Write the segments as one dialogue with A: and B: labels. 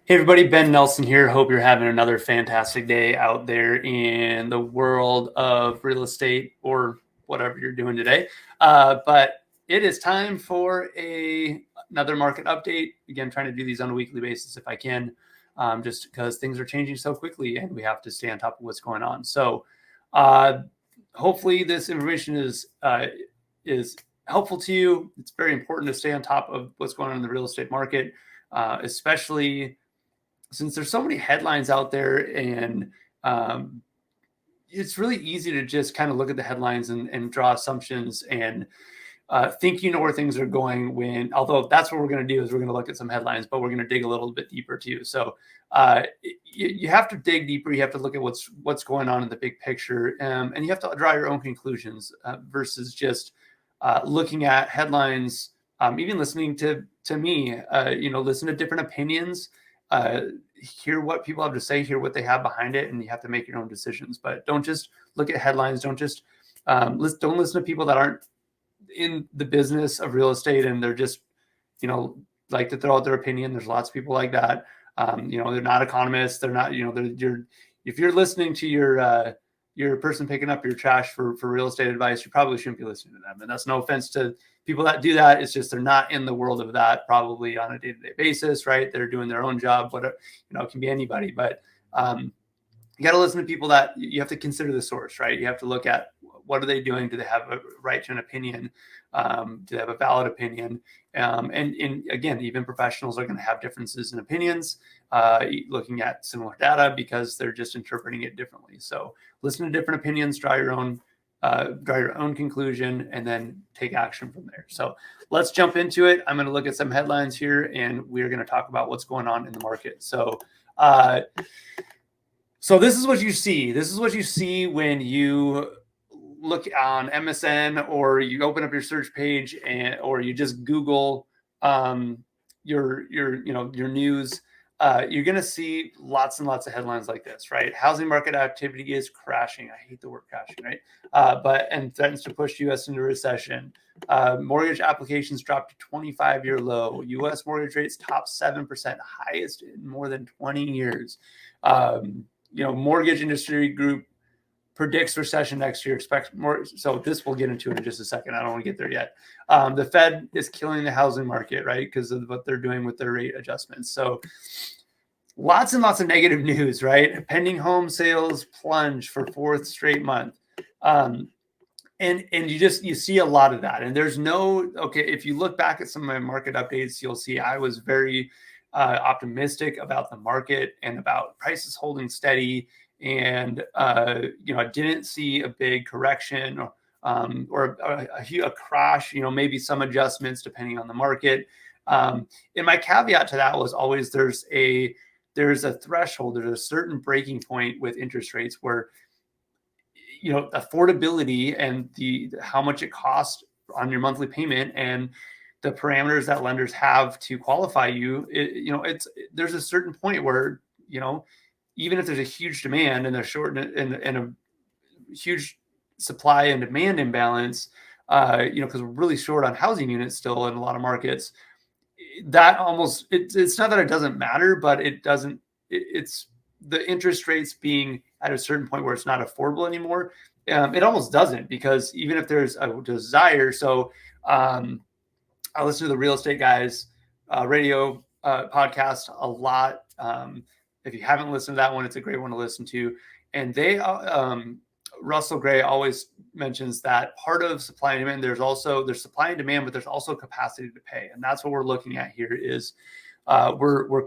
A: Hey everybody, Ben Nelson here. Hope you're having another fantastic day out there in the world of real estate or whatever you're doing today. But it is time for another market update. Again, trying to do these on a weekly basis if I can, just because things are changing so quickly and we have to stay on top of what's going on. So uh, hopefully this information is helpful to you. It's very important to stay on top of what's going on in the real estate market, especially since there's so many headlines out there, and um, it's really easy to just kind of look at the headlines and draw assumptions and think you know where things are going, when although that's what we're going to do is we're going to look at some headlines, but we're going to dig a little bit deeper too. So you have to dig deeper. You have to look at what's going on in the big picture, and you have to draw your own conclusions versus just looking at headlines. Even listening to me, listen to different opinions, hear what people have to say, hear what they have behind it, and you have to make your own decisions. But don't just look at headlines. Don't just don't listen to people that aren't in the business of real estate and they're just, like to throw out their opinion. There's lots of people like that. They're not economists. They're not, if you're listening to your person picking up your trash for real estate advice, you probably shouldn't be listening to them. And that's no offense to people that do that. It's just they're not in the world of that probably on a day-to-day basis, right? They're doing their own job. Whatever, it can be anybody, but you got to listen to people that you have to consider the source, right? You have to look at what are they doing? Do they have a right to an opinion? Do they have a valid opinion? And again, even professionals are going to have differences in opinions, looking at similar data because they're just interpreting it differently. So listen to different opinions, draw your own conclusion, and then take action from there. So let's jump into it. I'm going to look at some headlines here, and we're going to talk about what's going on in the market. So this is what you see. This is what you see when you look on MSN or you open up your search page or you just Google your news. You're going to see lots and lots of headlines like this, right? Housing market activity is crashing. I hate the word crashing, right? And threatens to push U.S. into recession. Mortgage applications dropped to 25-year low. U.S. mortgage rates top 7%, highest in more than 20 years. Mortgage industry group predicts recession next year, expects more. So this we'll get into in just a second. I don't want to get there yet. The Fed is killing the housing market, right? Because of what they're doing with their rate adjustments. So lots and lots of negative news, right? Pending home sales plunge for fourth straight month. And you see a lot of that. And there's if you look back at some of my market updates, you'll see I was very optimistic about the market and about prices holding steady. And, I didn't see a big correction or a crash, maybe some adjustments depending on the market. And my caveat to that was always there's a threshold, there's a certain breaking point with interest rates where, affordability and how much it costs on your monthly payment and the parameters that lenders have to qualify you, there's a certain point where, even if there's a huge demand and a huge supply and demand imbalance, because we're really short on housing units still in a lot of markets, that almost, it's not that it doesn't matter, but it's the interest rates being at a certain point where it's not affordable anymore. It almost doesn't, because even if there's a desire, so I listen to the Real Estate Guys radio podcast a lot. If you haven't listened to that one, it's a great one to listen to. And Russell Gray always mentions that part of supply and demand, there's supply and demand, but there's also capacity to pay. And that's what we're looking at here is we're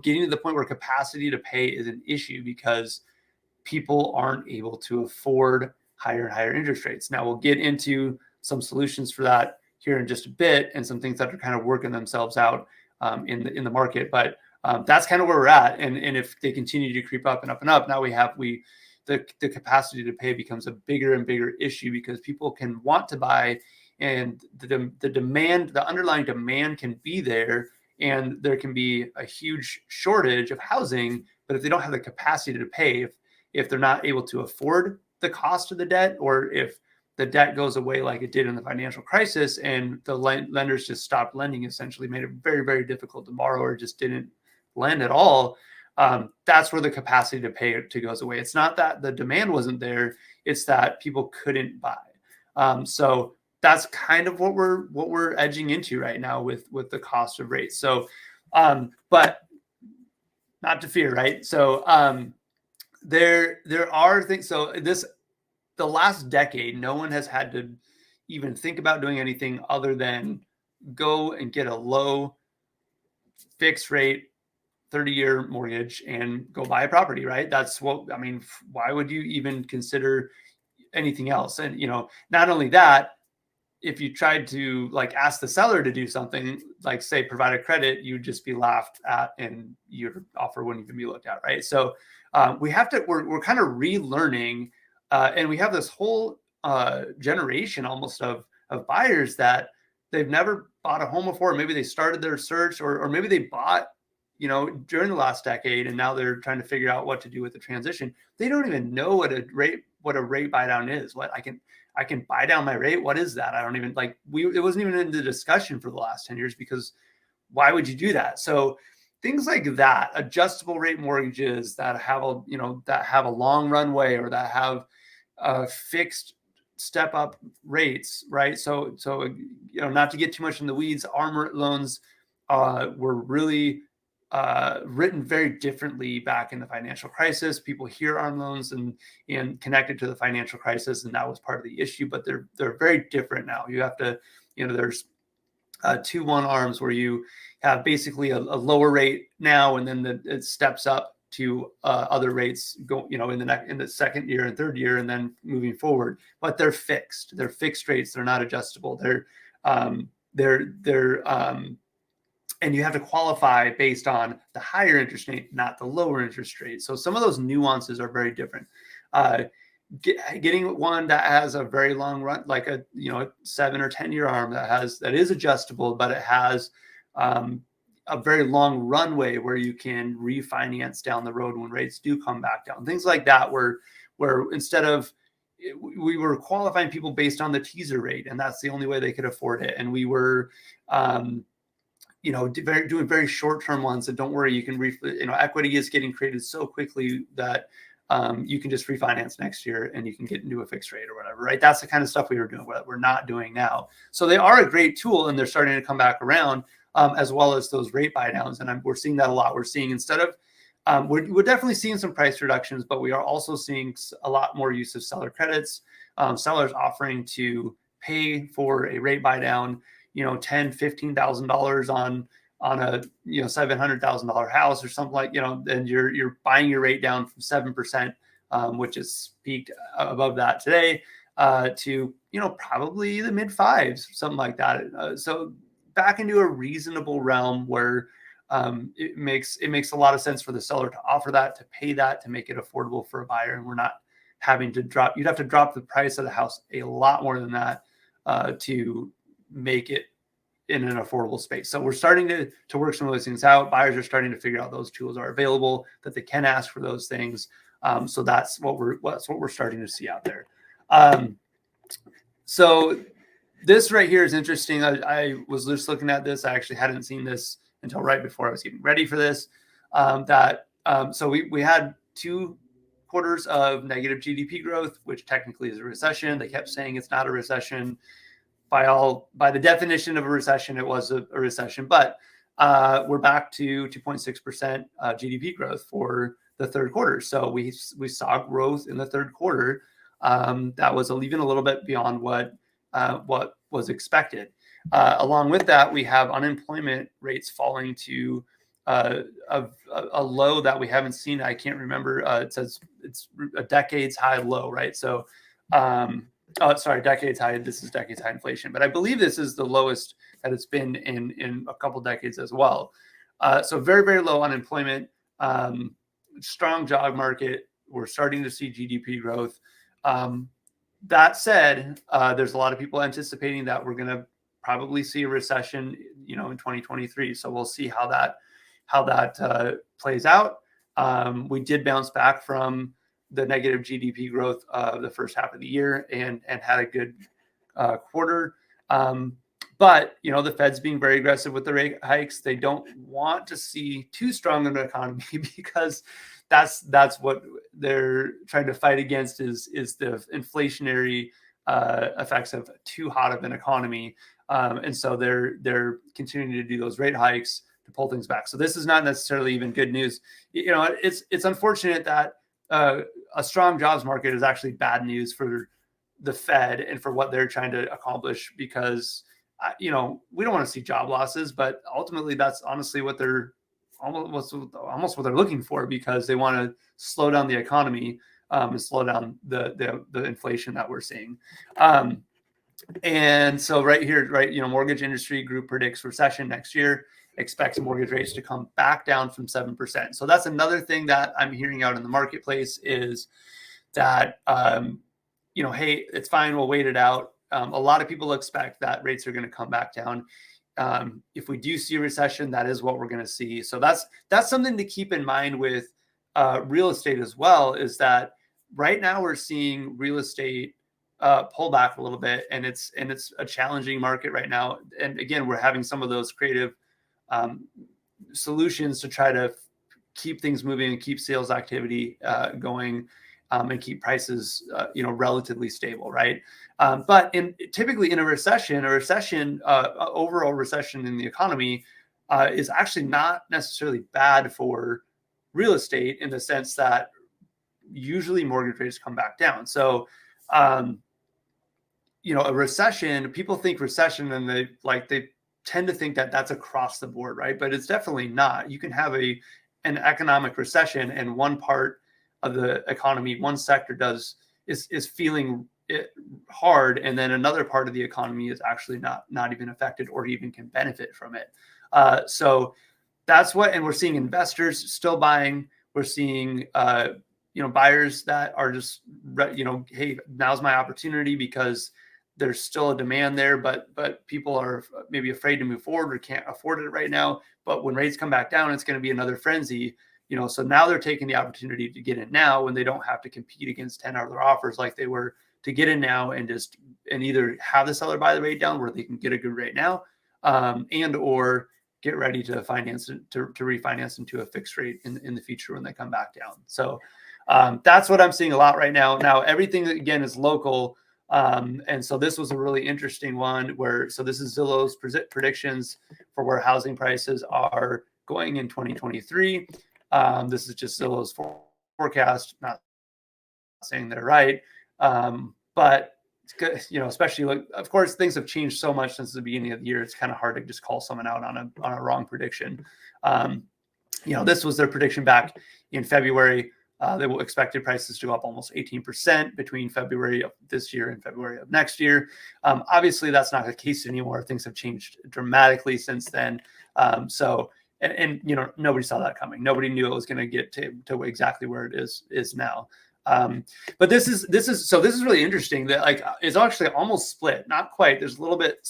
A: getting to the point where capacity to pay is an issue because people aren't able to afford higher and higher interest rates. Now we'll get into some solutions for that here in just a bit, and some things that are kind of working themselves out in the market. But that's kind of where we're at. And if they continue to creep up and up and up, now the capacity to pay becomes a bigger and bigger issue because people can want to buy, and the underlying demand can be there, and there can be a huge shortage of housing. But if they don't have the capacity to pay, if they're not able to afford the cost of the debt, or if the debt goes away like it did in the financial crisis and the lenders just stopped lending, essentially made it very, very difficult to borrow, or just didn't lend at all, that's where the capacity to pay to goes away. It's not that the demand wasn't there; it's that people couldn't buy. So that's kind of what we're edging into right now with the cost of rates. So, but not to fear, right? So there are things. So the last decade, no one has had to even think about doing anything other than go and get a low fixed rate 30-year mortgage and go buy a property, right? That's what I mean. Why would you even consider anything else? And not only that, if you tried to like ask the seller to do something like say provide a credit, you'd just be laughed at and your offer wouldn't even be looked at, right? So we're kind of relearning, and we have this whole generation almost of buyers that they've never bought a home before. Maybe they started their search, or maybe they bought during the last decade, and now they're trying to figure out what to do with the transition. They don't even know what a rate buy down is. What I can buy down my rate. What is that? I don't even it wasn't even in the discussion for the last 10 years, because why would you do that? So things like that, adjustable rate mortgages that have a long runway, or that have fixed step up rates, right? So not to get too much in the weeds, ARM loans were really written very differently back in the financial crisis. People hear ARM loans and connect it to the financial crisis, and that was part of the issue. But they're very different now. You have to, there's 2-1 ARMs where you have basically a lower rate now, and then it steps up to other rates go in the second year and third year, and then moving forward. But they're fixed. They're fixed rates. They're not adjustable. And you have to qualify based on the higher interest rate, not the lower interest rate. So some of those nuances are very different. Getting one that has a very long run, like a 7 or 10-year ARM that is adjustable, but it has a very long runway where you can refinance down the road when rates do come back down. Things like that, where instead of we were qualifying people based on the teaser rate, and that's the only way they could afford it. And we were doing very short-term ones. And don't worry, you can equity is getting created so quickly that you can just refinance next year and you can get into a fixed rate or whatever, right? That's the kind of stuff we were doing, what we're not doing now. So they are a great tool, and they're starting to come back around, as well as those rate buy downs. And we're seeing that a lot. We're seeing, instead of we're definitely seeing some price reductions, but we are also seeing a lot more use of seller credits, sellers offering to pay for a rate buy down, $10,000-$15,000 on a $700,000 house or something, like, and you're buying your rate down from 7%, which is peaked above that today, to probably the mid fives, something like that. So back into a reasonable realm where it makes a lot of sense for the seller to offer that, to pay that, to make it affordable for a buyer, and we're not having to drop. You'd have to drop the price of the house a lot more than that to make it in an affordable space. So we're starting to work some of those things out. Buyers are starting to figure out those tools are available, that they can ask for those things. So that's what we're starting to see out there. So this right here is interesting. I was just looking at this. I actually hadn't seen this until right before I was getting ready for this. So we had 2 quarters of negative GDP growth, which technically is a recession. They kept saying it's not a recession. By the definition of a recession, it was a recession. But we're back to 2.6% GDP growth for the third quarter. So we saw growth in the third quarter that was even a little bit beyond what was expected. Along with that, we have unemployment rates falling to a low that we haven't seen. I can't remember. It says it's a decades high low, right? So, decades high. This is decades high inflation, but I believe this is the lowest that it's been in a couple decades as well. So very, very low unemployment, strong job market. We're starting to see GDP growth. That said, there's a lot of people anticipating that we're going to probably see a recession, in 2023. So we'll see how that plays out. We did bounce back from the negative GDP growth of the first half of the year and had a good quarter. But, the Fed's being very aggressive with the rate hikes. They don't want to see too strong of an economy because that's what they're trying to fight against is the inflationary effects of too hot of an economy. And so they're continuing to do those rate hikes to pull things back. So this is not necessarily even good news. It's unfortunate that a strong jobs market is actually bad news for the Fed and for what they're trying to accomplish because we don't want to see job losses, but ultimately that's honestly what they're almost what they're looking for because they want to slow down the economy and slow down the inflation that we're seeing. And so right here, right, mortgage industry group predicts recession next year, expects mortgage rates to come back down from 7%. So that's another thing that I'm hearing out in the marketplace is that, hey, it's fine, we'll wait it out. A lot of people expect that rates are going to come back down. If we do see a recession, that is what we're going to see. So that's something to keep in mind with real estate as well, is that right now we're seeing real estate pull back a little bit, and it's a challenging market right now. And again, we're having some of those creative solutions to try to keep things moving and keep sales activity going. And keep prices, relatively stable, right? But typically in a recession, overall recession in the economy is actually not necessarily bad for real estate in the sense that usually mortgage rates come back down. So, a recession, people think recession and they tend to think that that's across the board, right? But it's definitely not. You can have an economic recession and one part of the economy, one sector is feeling it hard, and then another part of the economy is actually not even affected or even can benefit from it. So that's and we're seeing investors still buying. We're seeing buyers that are just hey, now's my opportunity because there's still a demand there, but people are maybe afraid to move forward or can't afford it right now. But when rates come back down, it's going to be another frenzy. So now they're taking the opportunity to get in now when they don't have to compete against 10 other offers like they were to get in now and either have the seller buy the rate down where they can get a good rate now, and or get ready to finance it, to refinance into a fixed rate in the future when they come back down. So that's what I'm seeing a lot right now. Now, everything again is local. And so this was a really interesting one so this is Zillow's predictions for where housing prices are going in 2023. This is just Zillow's forecast, not saying they're right. But especially of course, things have changed so much since the beginning of the year. It's kind of hard to just call someone out on a wrong prediction. This was their prediction back in February. They expected prices to go up almost 18% between February of this year and February of next year. Obviously, that's not the case anymore. Things have changed dramatically since then. And nobody saw that coming. Nobody knew it was going to get to exactly where it is now. But this is really interesting that it's actually almost split. Not quite. There's a little bit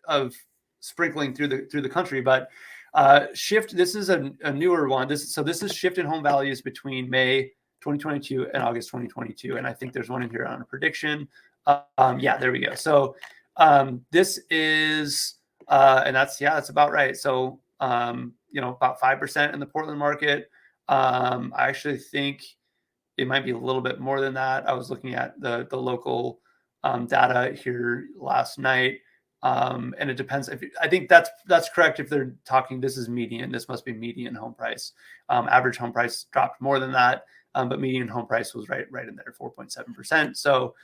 A: of sprinkling through the country, but shift. This is a newer one. This is shift in home values between May 2022 and August 2022. And I think there's one in here on a prediction. Yeah, there we go. So this is and that's about right. So about 5% in the Portland market. I actually think it might be a little bit more than that. I was looking at the local data here last night. And it depends. I think that's correct. If they're talking, this is median. This must be median home price. Average home price dropped more than that, but median home price was right in there, 4.7%. So,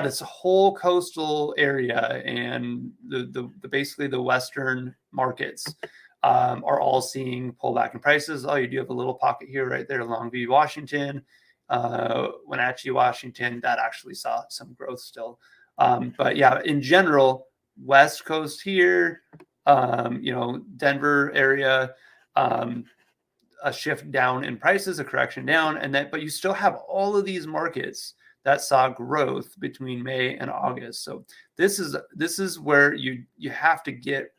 A: this whole coastal area and the basically the Western markets are all seeing pullback in prices. Oh, you do have a little pocket here, right there, Longview, Washington, Wenatchee, Washington, that actually saw some growth still. But yeah, in general, West Coast here, Denver area, a shift down in prices, a correction down, but you still have all of these markets that saw growth between May and August. So this is where you have to get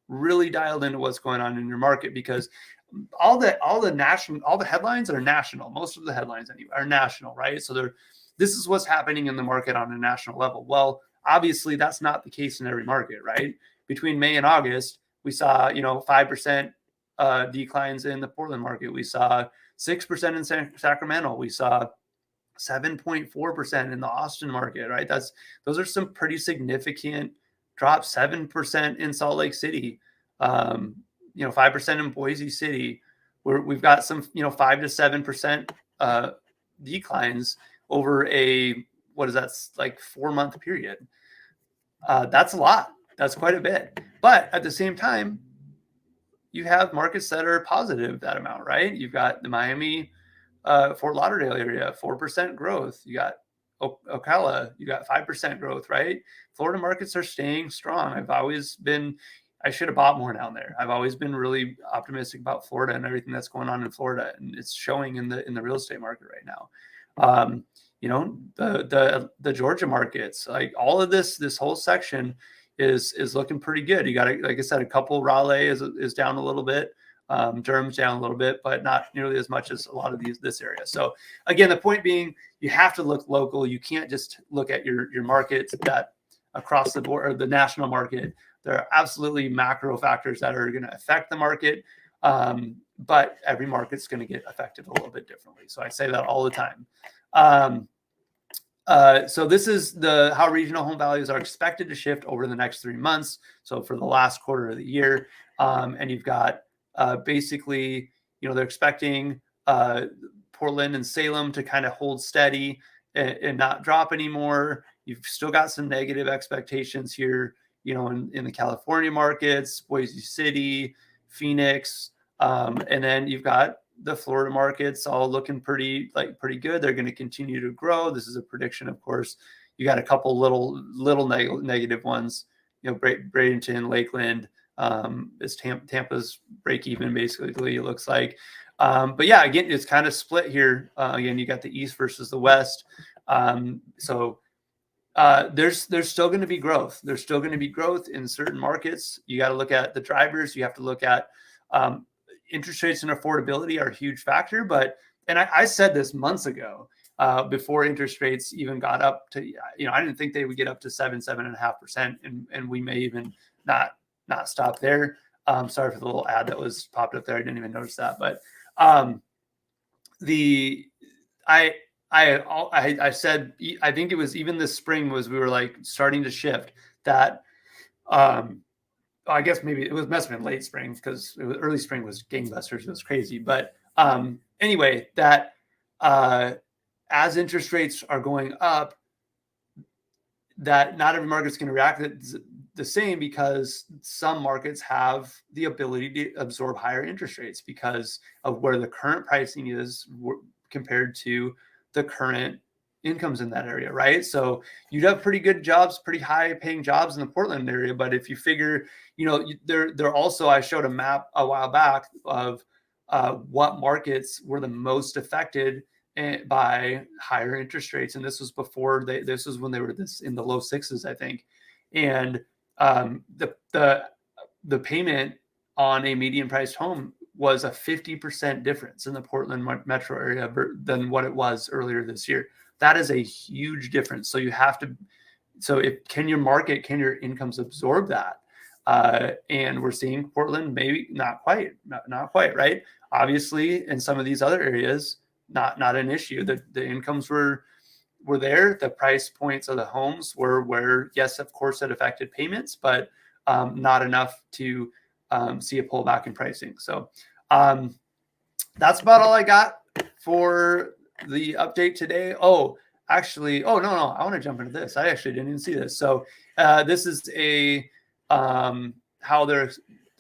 A: really dialed into what's going on in your market, because all the headlines are national. Most of the headlines anyway are national, right? So this is what's happening in the market on a national level. Well, Obviously, that's not the case in every market, right? Between May and August, we saw 5% declines in the Portland market. We saw 6% in Sacramento. We saw 7.4% in the Austin market, right? Those are some pretty significant drops. 7% in Salt Lake City, 5% in Boise City. We've got some 5 to 7% declines over what is that, like 4-month period. That's a lot. That's quite a bit. But at the same time, you have markets that are positive that amount, right? You've got the Miami, Fort Lauderdale area, 4% growth. You got Ocala, you got 5% growth, right? Florida markets are staying strong. I should have bought more down there. I've always been really optimistic about Florida and everything that's going on in Florida, and it's showing in the real estate market right now. The Georgia markets, like all of this whole section is looking pretty good. You got, like I said, a couple. Raleigh is down a little bit. Durham's down a little bit, but not nearly as much as a lot of this area. So again, the point being, you have to look local. You can't just look at your markets that across the board, or the national market. There are absolutely macro factors that are going to affect the market, but every market's going to get affected a little bit differently. So I say that all the time. So this is how regional home values are expected to shift over the next 3 months. So for the last quarter of the year, and you've got basically, they're expecting Portland and Salem to kind of hold steady and not drop anymore. You've still got some negative expectations here, in the California markets, Boise City, Phoenix, and then you've got the Florida markets all looking pretty good. They're going to continue to grow. This is a prediction, of course. You got a couple little negative ones, Bradenton, Lakeland, is Tampa's break even, basically, it looks like. But yeah, again, it's kind of split here. Again, you got the East versus the West. So there's still going to be growth. There's still going to be growth in certain markets. You got to look at the drivers. You have to look at interest rates and affordability are a huge factor. And I said this months ago, before interest rates even got up to, I didn't think they would get up to 7.5%, and we may even not stop there. Sorry for the little ad that was popped up there. I didn't even notice that, but I said, I think it was even this spring we were like starting to shift that. I guess maybe it must have been late spring, because early spring was gangbusters. It was crazy. But anyway, that as interest rates are going up, that not every market's going to react the same, because some markets have the ability to absorb higher interest rates because of where the current pricing is compared to the current incomes in that area, right? So you'd have pretty good jobs, pretty high paying jobs in the Portland area. But if you figure, they're also, I showed a map a while back of what markets were the most affected by higher interest rates. And this was before this was when they were in the low sixes, I think. And the payment on a median priced home was a 50% difference in the Portland metro area than what it was earlier this year. That is a huge difference. So can your incomes absorb that? And we're seeing Portland, maybe not quite, right? Obviously, in some of these other areas, not an issue. The incomes were there. The price points of the homes were where, yes, of course, it affected payments, but not enough to see a pullback in pricing. So that's about all I got for the update today. No, I want to jump into this. I actually didn't even see this. So this is how their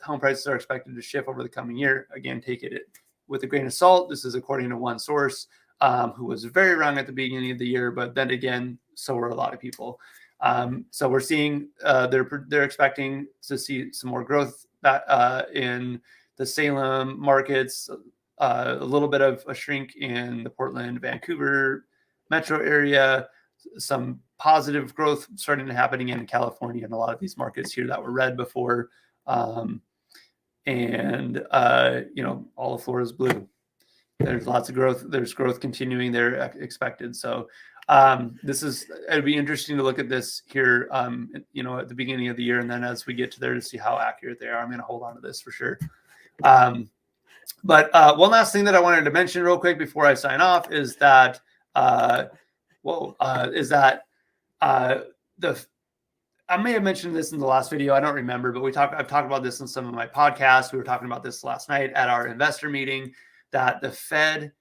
A: home prices are expected to shift over the coming year. Again, take it with a grain of salt. This is according to one source who was very wrong at the beginning of the year, but then again, so were a lot of people. So we're seeing they're expecting to see some more growth in the Salem markets, a little bit of a shrink in the Portland, Vancouver metro area, some positive growth starting to happening in California and a lot of these markets here that were red before. And all of Florida's blue. There's lots of growth. There's growth continuing there expected. So It'd be interesting to look at this here, at the beginning of the year. And then as we get to there to see how accurate they are, I'm going to hold on to this for sure. But one last thing that I wanted to mention real quick before I sign off is that, I may have mentioned this in the last video. I don't remember, but I've talked about this in some of my podcasts. We were talking about this last night at our investor meeting, that the Fed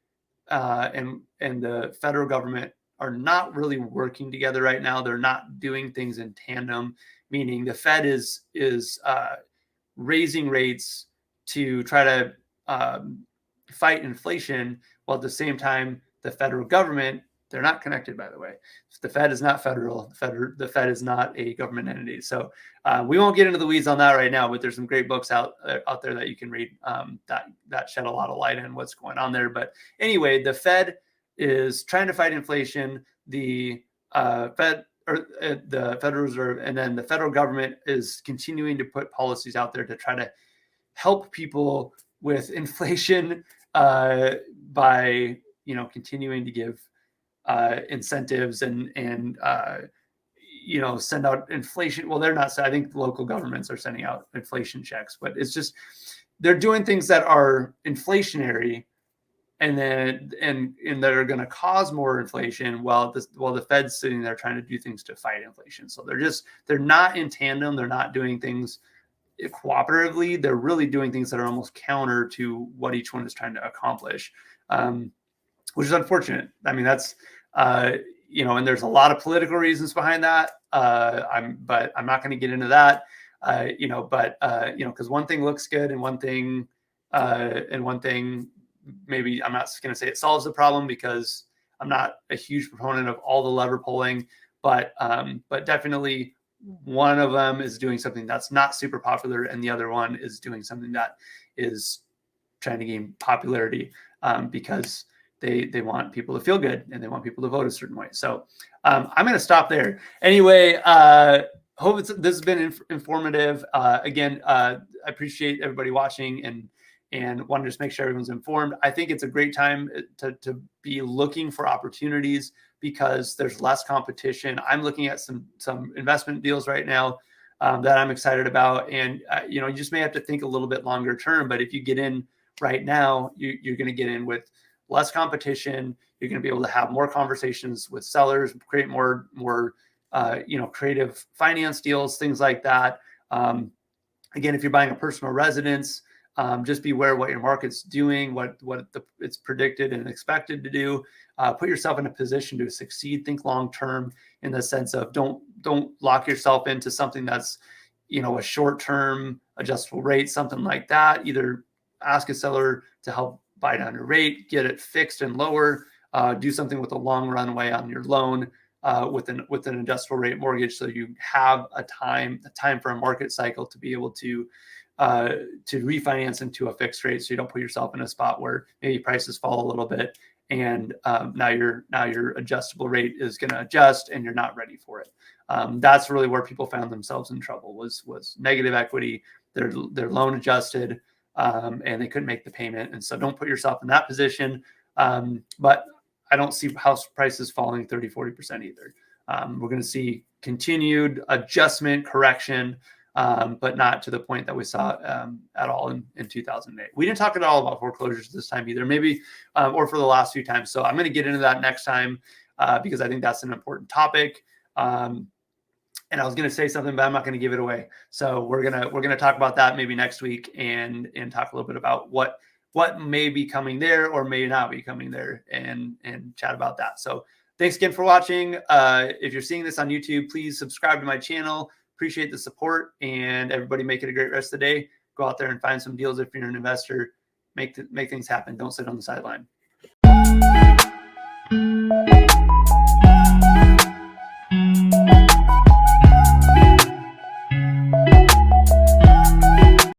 A: and the federal government are not really working together right now. They're not doing things in tandem, meaning the Fed is raising rates to try to fight inflation, while at the same time, the federal government, they're not connected, by the way. The Fed is not federal. The Fed is not a government entity. So we won't get into the weeds on that right now, but there's some great books out there that you can read that shed a lot of light on what's going on there. But anyway, the Fed is trying to fight inflation. The Federal Reserve, and then the federal government is continuing to put policies out there to try to help people with inflation by continuing to give incentives and send out inflation. Well, they're not. I think local governments are sending out inflation checks, but it's just they're doing things that are inflationary, and that are going to cause more inflation, while the Fed's sitting there trying to do things to fight inflation. So they're not in tandem. They're not doing things cooperatively. They're really doing things that are almost counter to what each one is trying to accomplish, which is unfortunate. I mean, that's and there's a lot of political reasons behind that. But I'm not going to get into that. Because one thing looks good, and one thing maybe I'm not going to say it solves the problem, because I'm not a huge proponent of all the lever pulling, but definitely one of them is doing something that's not super popular, and the other one is doing something that is trying to gain popularity because they want people to feel good and they want people to vote a certain way. So I'm going to stop there. Anyway, hope this has been informative. Again, I appreciate everybody watching and want to just make sure everyone's informed. I think it's a great time to be looking for opportunities, because there's less competition. I'm looking at some investment deals right now that I'm excited about. And, you just may have to think a little bit longer term, but if you get in right now, you're going to get in with less competition. You're going to be able to have more conversations with sellers, create more creative finance deals, things like that. Again, if you're buying a personal residence, just be aware of what your market's doing, what it's predicted and expected to do. Put yourself in a position to succeed. Think long term, in the sense of don't lock yourself into something that's a short term adjustable rate, something like that. Either ask a seller to help buy down your rate, get it fixed and lower. Do something with a long runway on your loan with an adjustable rate mortgage, so you have a time for a market cycle to be able to refinance into a fixed rate, so you don't put yourself in a spot where maybe prices fall a little bit, and now your adjustable rate is going to adjust and you're not ready for it. That's really where people found themselves in trouble, was negative equity. Their loan adjusted and they couldn't make the payment. And so don't put yourself in that position. But I don't see house prices falling 30-40% either. We're going to see continued adjustment, correction, but not to the point that we saw at all in 2008. We didn't talk at all about foreclosures this time either, maybe, or for the last few times. So I'm going to get into that next time because I think that's an important topic. And I was going to say something, but I'm not going to give it away. So we're gonna talk about that maybe next week and talk a little bit about what may be coming there or may not be coming there, and chat about that. So thanks again for watching. If you're seeing this on YouTube, please subscribe to my channel. Appreciate the support, and everybody make it a great rest of the day. Go out there and find some deals if you're an investor. Make things happen. Don't sit on the sideline.